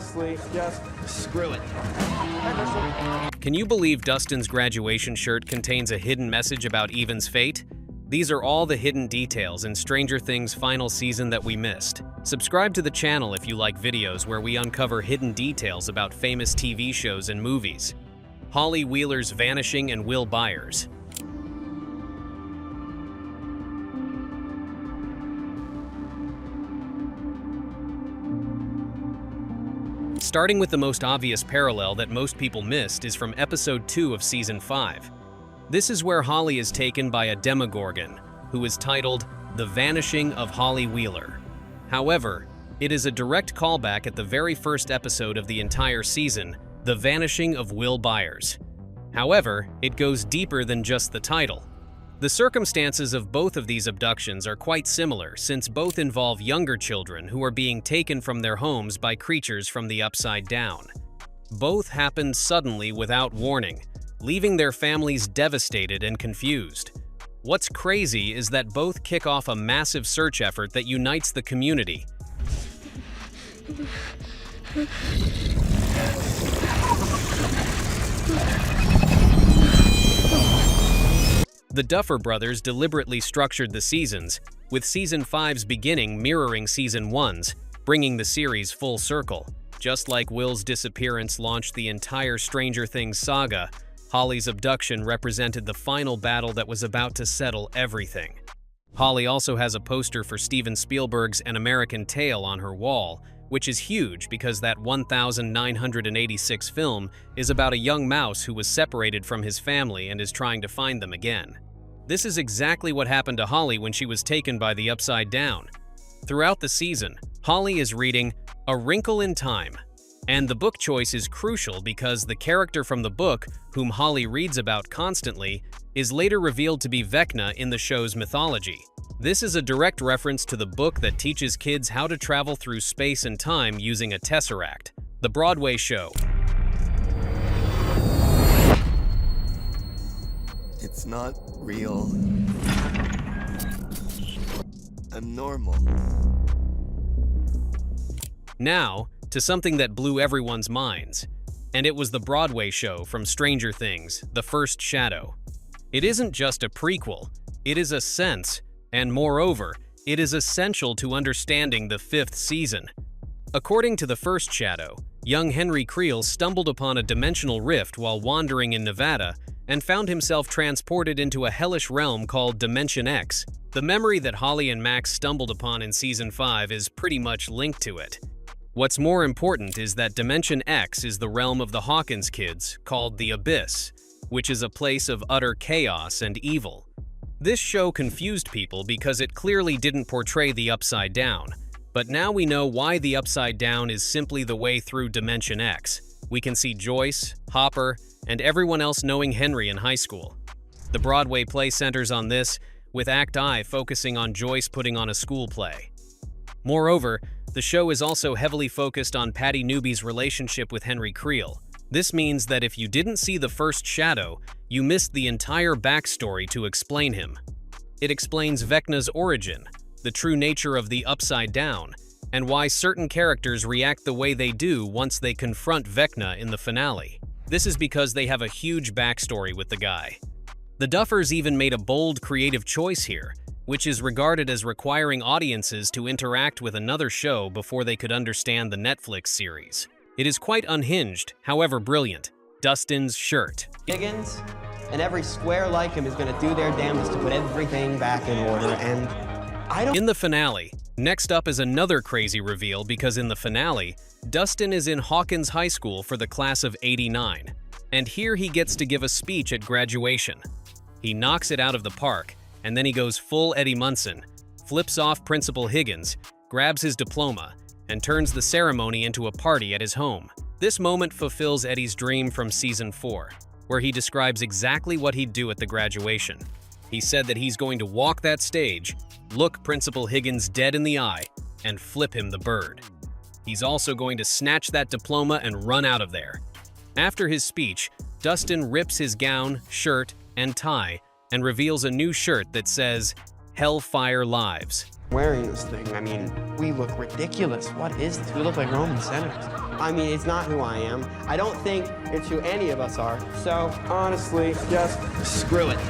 honestly, just screw it. Can you believe Dustin's graduation shirt contains a hidden message about Evan's fate? These are all the hidden details in Stranger Things' final season that we missed. Subscribe to the channel if you like videos where we uncover hidden details about famous TV shows and movies. Holly Wheeler's Vanishing and Will Byers. Starting with the most obvious parallel that most people missed is from episode 2 of season 5. This is where Holly is taken by a demogorgon, who is titled The Vanishing of Holly Wheeler. However, it is a direct callback at the very first episode of the entire season, The Vanishing of Will Byers. However, it goes deeper than just the title. The circumstances of both of these abductions are quite similar, since both involve younger children who are being taken from their homes by creatures from the Upside Down. Both happened suddenly without warning, leaving their families devastated and confused. What's crazy is that both kick off a massive search effort that unites the community. The Duffer Brothers deliberately structured the seasons, with Season 5's beginning mirroring Season 1's, bringing the series full circle. Just like Will's disappearance launched the entire Stranger Things saga, Holly's abduction represented the final battle that was about to settle everything. Holly also has a poster for Steven Spielberg's An American Tail on her wall, which is huge because that 1986 film is about a young mouse who was separated from his family and is trying to find them again. This is exactly what happened to Holly when she was taken by the Upside Down. Throughout the season, Holly is reading A Wrinkle in Time, and the book choice is crucial because the character from the book, whom Holly reads about constantly, is later revealed to be Vecna in the show's mythology. This is a direct reference to the book that teaches kids how to travel through space and time using a tesseract. The Broadway show. It's not real. I'm normal. Now, to something that blew everyone's minds. And it was the Broadway show from Stranger Things, The First Shadow. It isn't just a prequel, it is a sense, and moreover, it is essential to understanding the 5th season. According to The First Shadow, young Henry Creel stumbled upon a dimensional rift while wandering in Nevada and found himself transported into a hellish realm called Dimension X. The memory that Holly and Max stumbled upon in Season 5 is pretty much linked to it. What's more important is that Dimension X is the realm of the Hawkins kids, called the Abyss, which is a place of utter chaos and evil. This show confused people because it clearly didn't portray the Upside Down, but now we know why the Upside Down is simply the way through Dimension X. We can see Joyce, Hopper, and everyone else knowing Henry in high school. The Broadway play centers on this, with Act I focusing on Joyce putting on a school play. Moreover, the show is also heavily focused on Patty Newby's relationship with Henry Creel. This means that if you didn't see The First Shadow, you missed the entire backstory to explain him. It explains Vecna's origin, the true nature of the Upside Down, and why certain characters react the way they do once they confront Vecna in the finale. This is because they have a huge backstory with the guy. The Duffers even made a bold creative choice here, which is regarded as requiring audiences to interact with another show before they could understand the Netflix series. It is quite unhinged, however brilliant. Dustin's shirt. Higgins and every square like him is going to do their damnedest to put everything back in order, and I don't... In the finale, next up is another crazy reveal because in the finale, Dustin is in Hawkins High School for the class of '89, and here he gets to give a speech at graduation. He knocks it out of the park, and then he goes full Eddie Munson, flips off Principal Higgins, grabs his diploma, and turns the ceremony into a party at his home. This moment fulfills Eddie's dream from Season 4, where he describes exactly what he'd do at the graduation. He said that he's going to walk that stage, look Principal Higgins dead in the eye, and flip him the bird. He's also going to snatch that diploma and run out of there. After his speech, Dustin rips his gown, shirt, and tie, and reveals a new shirt that says, Hellfire Lives. Wearing this thing, I mean, we look ridiculous. What is this? We look like Roman senators. I mean, it's not who I am. I don't think it's who any of us are. So, honestly, just screw it. Screw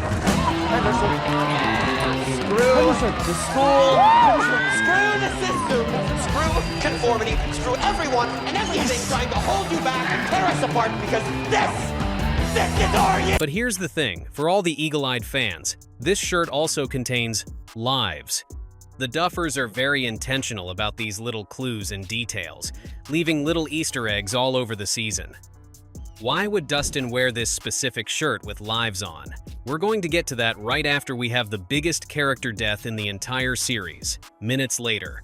the school. Screw the system. Screw conformity. Screw everyone and everything trying to hold you back and tear us apart because this is our year. But here's the thing, for all the eagle-eyed fans, this shirt also contains lives. The Duffers are very intentional about these little clues and details, leaving little Easter eggs all over the season. Why would Dustin wear this specific shirt with lives on? We're going to get to that right after we have the biggest character death in the entire series, minutes later.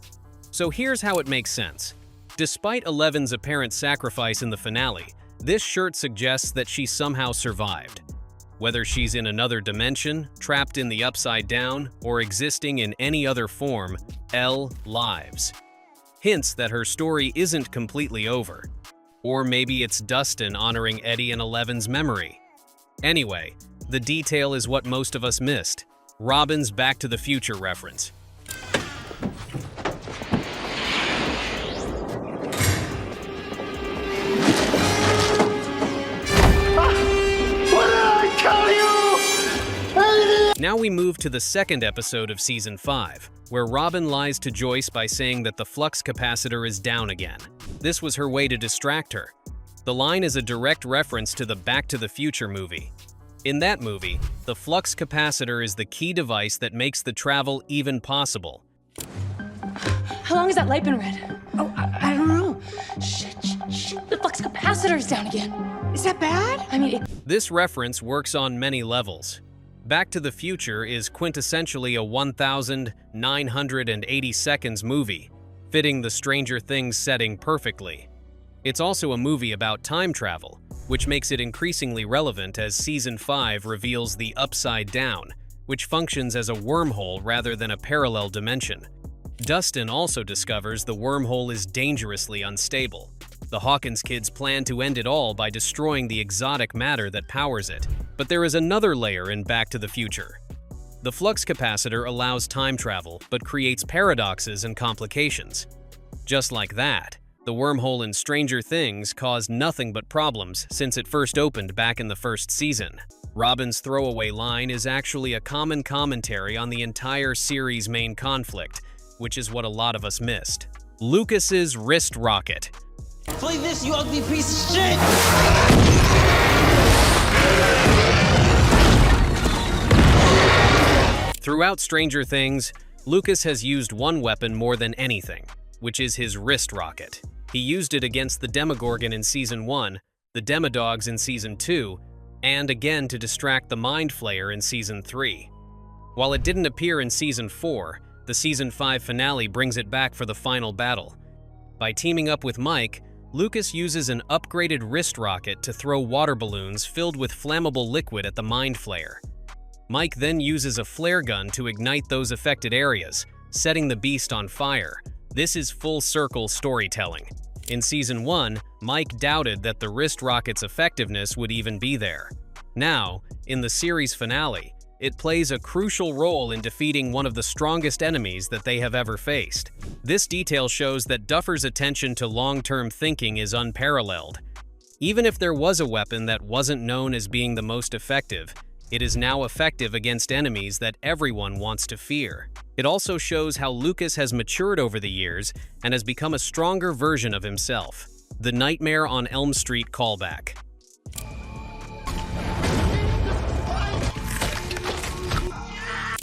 So here's how it makes sense. Despite Eleven's apparent sacrifice in the finale, this shirt suggests that she somehow survived. Whether she's in another dimension, trapped in the Upside Down, or existing in any other form, Elle lives. Hints that her story isn't completely over. Or maybe it's Dustin honoring Eddie and Eleven's memory. Anyway, the detail is what most of us missed. Robin's Back to the Future reference. Now we move to the second episode of Season 5, where Robin lies to Joyce by saying that the flux capacitor is down again. This was her way to distract her. The line is a direct reference to the Back to the Future movie. In that movie, the flux capacitor is the key device that makes the travel even possible. How long has that light been red? Oh, I don't know. Shit. The flux capacitor is down again. Is that bad? I mean, This reference works on many levels. Back to the Future is quintessentially a 1,980 seconds movie, fitting the Stranger Things setting perfectly. It's also a movie about time travel, which makes it increasingly relevant as Season 5 reveals the Upside Down, which functions as a wormhole rather than a parallel dimension. Dustin also discovers the wormhole is dangerously unstable. The Hawkins kids plan to end it all by destroying the exotic matter that powers it. But there is another layer in Back to the Future. The flux capacitor allows time travel, but creates paradoxes and complications. Just like that, the wormhole in Stranger Things caused nothing but problems since it first opened back in the first season. Robin's throwaway line is actually a common commentary on the entire series' main conflict, which is what a lot of us missed. Lucas's wrist rocket. Play this, you ugly piece of shit! Throughout Stranger Things, Lucas has used one weapon more than anything, which is his wrist rocket. He used it against the Demogorgon in Season 1, the Demodogs in Season 2, and again to distract the Mind Flayer in Season 3. While it didn't appear in Season 4, the Season 5 finale brings it back for the final battle. By teaming up with Mike, Lucas uses an upgraded wrist rocket to throw water balloons filled with flammable liquid at the Mind Flayer. Mike then uses a flare gun to ignite those affected areas, setting the beast on fire. This is full circle storytelling. In Season 1, Mike doubted that the wrist rocket's effectiveness would even be there. Now, in the series finale, it plays a crucial role in defeating one of the strongest enemies that they have ever faced. This detail shows that Duffer's attention to long-term thinking is unparalleled. Even if there was a weapon that wasn't known as being the most effective, it is now effective against enemies that everyone wants to fear. It also shows how Lucas has matured over the years and has become a stronger version of himself. The Nightmare on Elm Street callback.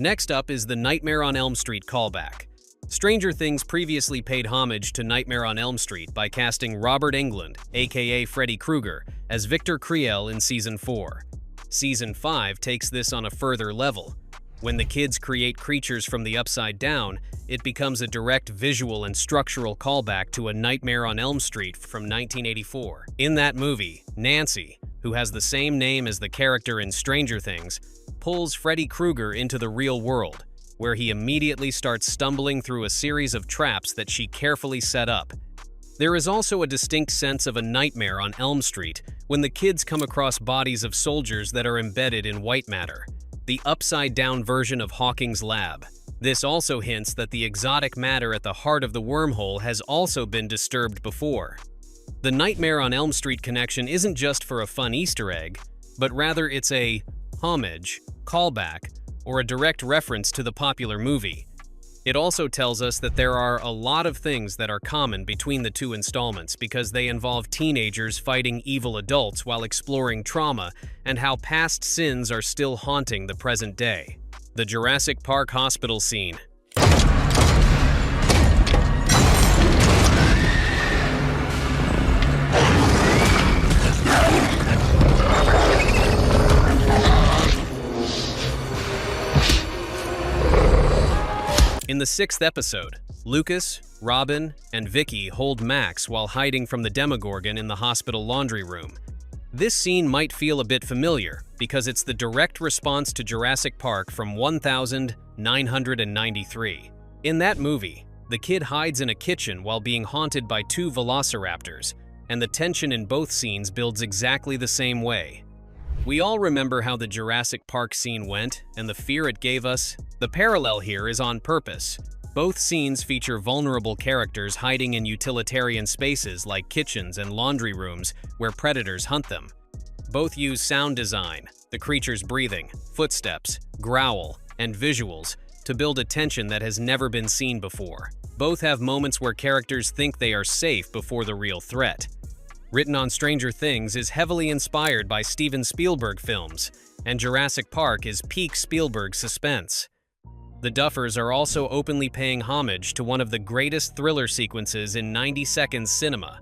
Next up is the Nightmare on Elm Street callback. Stranger Things previously paid homage to Nightmare on Elm Street by casting Robert Englund, aka Freddy Krueger, as Victor Creel in Season 4. Season 5 takes this on a further level. When the kids create creatures from the Upside Down, it becomes a direct visual and structural callback to A Nightmare on Elm Street from 1984. In that movie, Nancy, who has the same name as the character in Stranger Things, pulls Freddy Krueger into the real world, where he immediately starts stumbling through a series of traps that she carefully set up. There is also a distinct sense of a nightmare on Elm Street when the kids come across bodies of soldiers that are embedded in white matter, the upside-down version of Hawking's lab. This also hints that the exotic matter at the heart of the wormhole has also been disturbed before. The Nightmare on Elm Street connection isn't just for a fun Easter egg, but rather it's a homage, callback, or a direct reference to the popular movie. It also tells us that there are a lot of things that are common between the two installments because they involve teenagers fighting evil adults while exploring trauma and how past sins are still haunting the present day. The Jurassic Park hospital scene. In the 6th episode, Lucas, Robin, and Vicky hold Max while hiding from the Demogorgon in the hospital laundry room. This scene might feel a bit familiar because it's the direct response to Jurassic Park from 1993. In that movie, the kid hides in a kitchen while being haunted by 2 velociraptors, and the tension in both scenes builds exactly the same way. We all remember how the Jurassic Park scene went and the fear it gave us. The parallel here is on purpose. Both scenes feature vulnerable characters hiding in utilitarian spaces like kitchens and laundry rooms where predators hunt them. Both use sound design, the creature's breathing, footsteps, growl, and visuals to build a tension that has never been seen before. Both have moments where characters think they are safe before the real threat. Written on Stranger Things is heavily inspired by Steven Spielberg films, and Jurassic Park is peak Spielberg suspense. The Duffers are also openly paying homage to one of the greatest thriller sequences in 90-second cinema.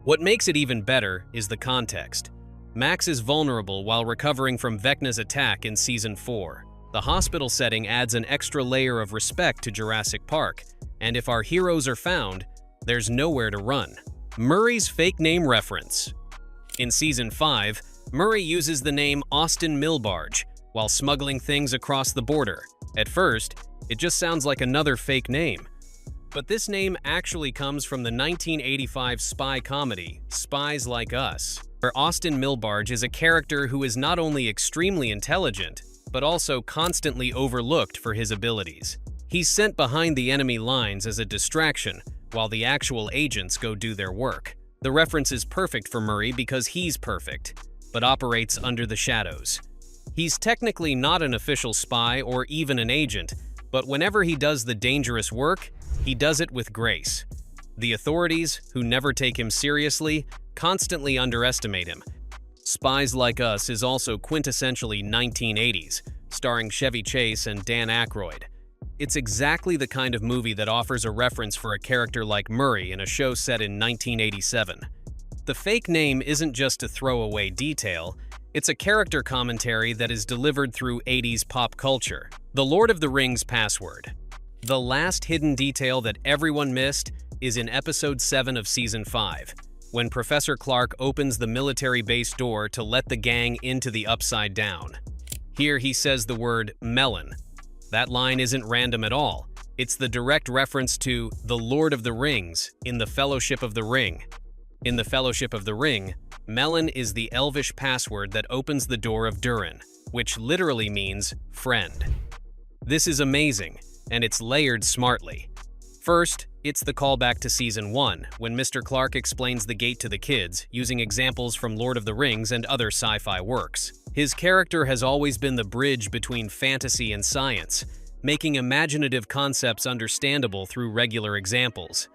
What makes it even better is the context. Max is vulnerable while recovering from Vecna's attack in Season 4. The hospital setting adds an extra layer of respect to Jurassic Park, and if our heroes are found, there's nowhere to run. Murray's fake name reference. In Season 5, Murray uses the name Austin Milbarge while smuggling things across the border. At first, it just sounds like another fake name. But this name actually comes from the 1985 spy comedy, Spies Like Us, where Austin Milbarge is a character who is not only extremely intelligent, but also constantly overlooked for his abilities. He's sent behind the enemy lines as a distraction, while the actual agents go do their work. The reference is perfect for Murray because he's perfect, but operates under the shadows. He's technically not an official spy or even an agent, but whenever he does the dangerous work, he does it with grace. The authorities, who never take him seriously, constantly underestimate him. Spies Like Us is also quintessentially 1980s, starring Chevy Chase and Dan Aykroyd. It's exactly the kind of movie that offers a reference for a character like Murray in a show set in 1987. The fake name isn't just a throwaway detail, it's a character commentary that is delivered through 80s pop culture. The Lord of the Rings password. The last hidden detail that everyone missed is in Episode 7 of Season 5, when Professor Clark opens the military base door to let the gang into the Upside Down. Here he says the word melon. That line isn't random at all. It's the direct reference to the Lord of the Rings in the Fellowship of the Ring. In the Fellowship of the Ring, melon is the Elvish password that opens the door of Durin, which literally means friend. This is amazing, and it's layered smartly. First, it's the callback to Season 1, when Mr. Clark explains the gate to the kids, using examples from Lord of the Rings and other sci-fi works. His character has always been the bridge between fantasy and science, making imaginative concepts understandable through regular examples.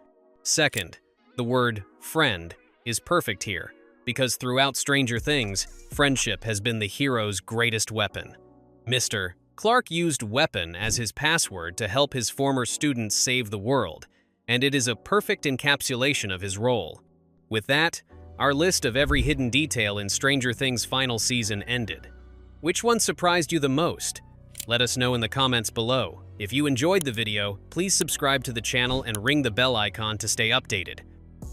Second, the word friend is perfect here, because throughout Stranger Things, friendship has been the hero's greatest weapon. Mr. Clark used weapon as his password to help his former students save the world, and it is a perfect encapsulation of his role. With that, our list of every hidden detail in Stranger Things' final season ended. Which one surprised you the most? Let us know in the comments below. If you enjoyed the video, please subscribe to the channel and ring the bell icon to stay updated.